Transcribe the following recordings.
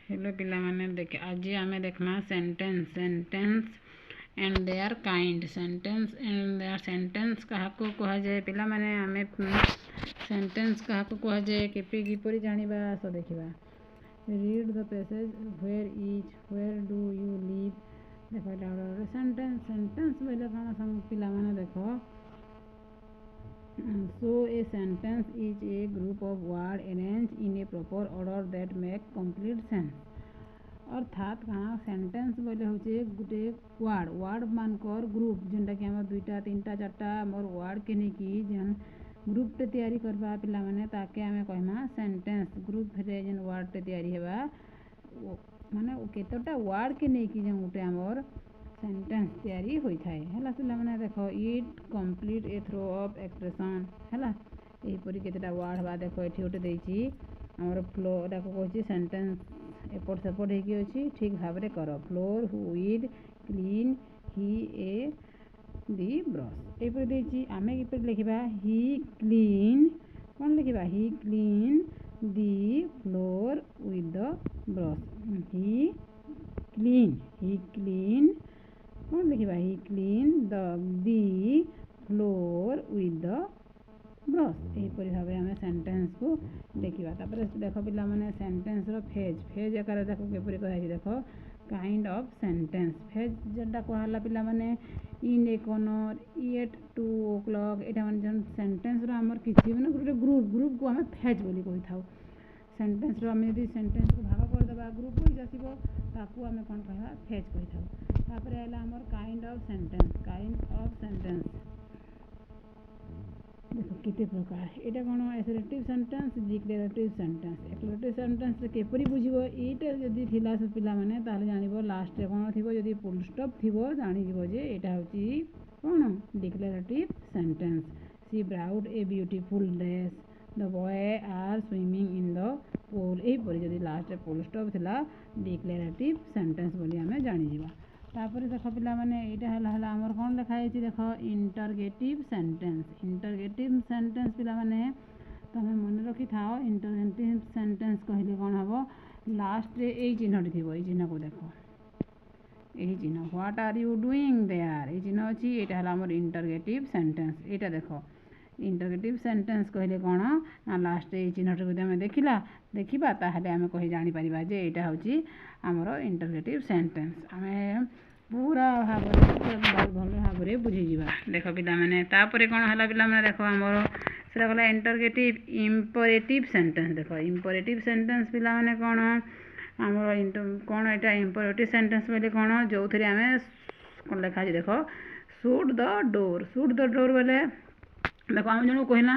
Hello पिला माने देख आज आमे देखमा sentence and their kind sentence and their sentence कहा को कहा जाए पिला माने आमे सेंटेंस कहा को कहा जाए केपे किपरि जानिबा सो देखिबा read the passage where do you live देखो डाउन सेंटेंस बोले कौन पिला माने देखो So a sentence is a group of words arranged in a proper order that make complete sense. अर्थात कहाँ सेंटेंस बोले होचे गुटे वार्ड मानकर ग्रुप जेनटा कि आम दुईटा तीनटा चार्टा मोर वार्ड के नहीं कि जेन ग्रुप टे तैयारी करबा पिला माने ताके आमे कहमा सेंटेंस ग्रुप रे जेन वार्ड टे तैयारी हेबा माने केतोटा वार्ड के नहीं कि जेन गुटे आमर सेंटेंस तैयारी होई थाए हला पिला माने देखो it complete a throw of expression हला एही परि केतेटा वर्ड बा देखो एठी ओटे देछि हमर फ्लो एटा को कहछि सेंटेंस एपट सेपट हेकी अछि ठीक भाबरे करो फ्लोर विथ क्लीन ही ए दी ब्रश एही परि देछि आमे कि परि लिखिबा ही क्लीन कोन लिखिबा ही clean the floor with the brush ही क्लीन कौन लिखिबा ही clean the floor with the brush एहीपरि भाव आम सेंटेंस को देखा तापर देख पिला माने सेंटेंस रो फेज आकार देखो केपरि कहि देखो काइंड ऑफ सेंटेंस फेज जेटा कहला पिला माने इन ए कॉर्नर एट 2 o'clock एटा माने जन सेंटेंस रो हमर किछि माने गुटे ग्रुप को हम फेज बोली कहि थाउ सेंटेंस रो हम यदि सेंटेंस को भाग कर देबा ग्रुप हो जासिबो ताकू हमें कोन कहबा फेज कहि थाउ तापर आइला हमर काइंड ऑफ सेंटेंस देखो किते प्रकार एटा कोन assertive sentence declarative sentence declarative sentence रे केपरि बुझिबो एटा जदी थिला से पिला माने ताले जानिबो लास्ट रे कोन थिबो जदी फुल स्टॉप थिबो जानि जिवो जे एटा होची कोन declarative sentence she bought a beautiful dress the boy are swimming in the pool एही परि जदी लास्ट रे फुल स्टॉप थिला डिक्लेरेटिव सेंटेंस बोली हमें जानि जिबा तापर देखो पिला माने एटा हला हमर कोन लिखा है देखो इंटरगेटिव सेंटेंस पिला माने तमे मन रखी थाओ इंटरगेटिव सेंटेंस कहले कोन हबो लास्ट रे ए चिन्हटी थिबो ए चिन्ह को देखो एही चिन्ह what are you doing there ए चिन्ह अछि एटा हला हमर इंटरगेटिव सेंटेंस एटा देखो इंटरगेटिव सेंटेंस कहले कोन ना लास्ट रे ए चिन्हटी को हम देखिबा ताहले हम कहि जानि परिबा जे एटा होछि हमर इंटरगेटिव सेंटेंस हमें पूरा भल भाव बुझी जावा देख पिला माने तापरे कौन है पिला माने देखो हमर सेटा गला इंटरगेटिव इंपरेटिव सेंटेंस देखो इंपरेटिव सेंटेंस पिला माने कौन हमर कौन एटा इंपरेटिव सेंटेंस बोले कौन जो थरे हमें कौन लिखा है देखो शूट द डोर बोले देखो आम जन कहना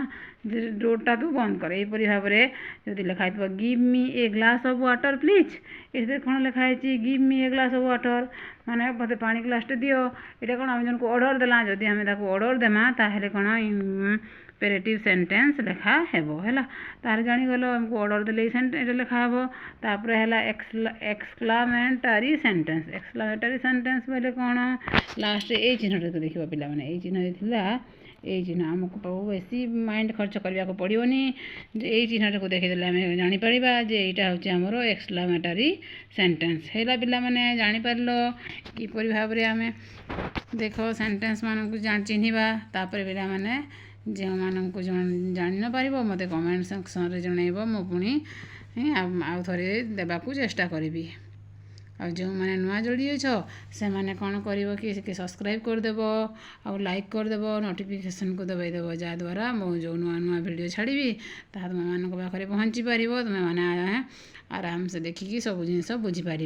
डोरटा तू बंद कर यहीपरि भाव में जब लिखाई give me a glass of water please ये कौन लिखाई give me a glass of water माने मत पानी ग्लासटे दियो ये कौन आम जन को ऑर्डर देला जदि आम ऑर्डर देमा ताहले कौन इंपेरेटिव सेंटेंस लिखा हेबो हैला तार जानि गलो हमको ऑर्डर देले सेंटेंस लिखा हेबो तापर हैला एक्सक्लामेटरी सेंटेंस बोले कौन लास्ट ए चिन्हटे तो देखिबा पिला माने ए चिन्ह थिला ए चिन्ह आमको बेसी माइंड खर्च करने को पड़ोनी ये चिन्हटा को देखीदे आम जापर जे यहाँ हूँ आमर एक्सक्लामेटरी सेंटेंस है पिला माने जापर किपर भाव में आम देख सेंटेंस मानक चिन्हवा तापर पिला माने जो मानक जान न पार मत कमेंट सेक्शन में जनइब मु पुणी आउ थे देवाक चेष्टा करी आ जो मैंने नुआ जोड़ी से मैंने कौन कर कि सब्सक्राइब करदेव आ लाइक करदेव नोटिफिकेशन को दबाईदेव जहाँद्वारा मो जो नुआ वीडियो छाड़ी तुम मान पाखे पहुँची पार तुम मैंने आराम से देखिकी सब जिन बुझीपार।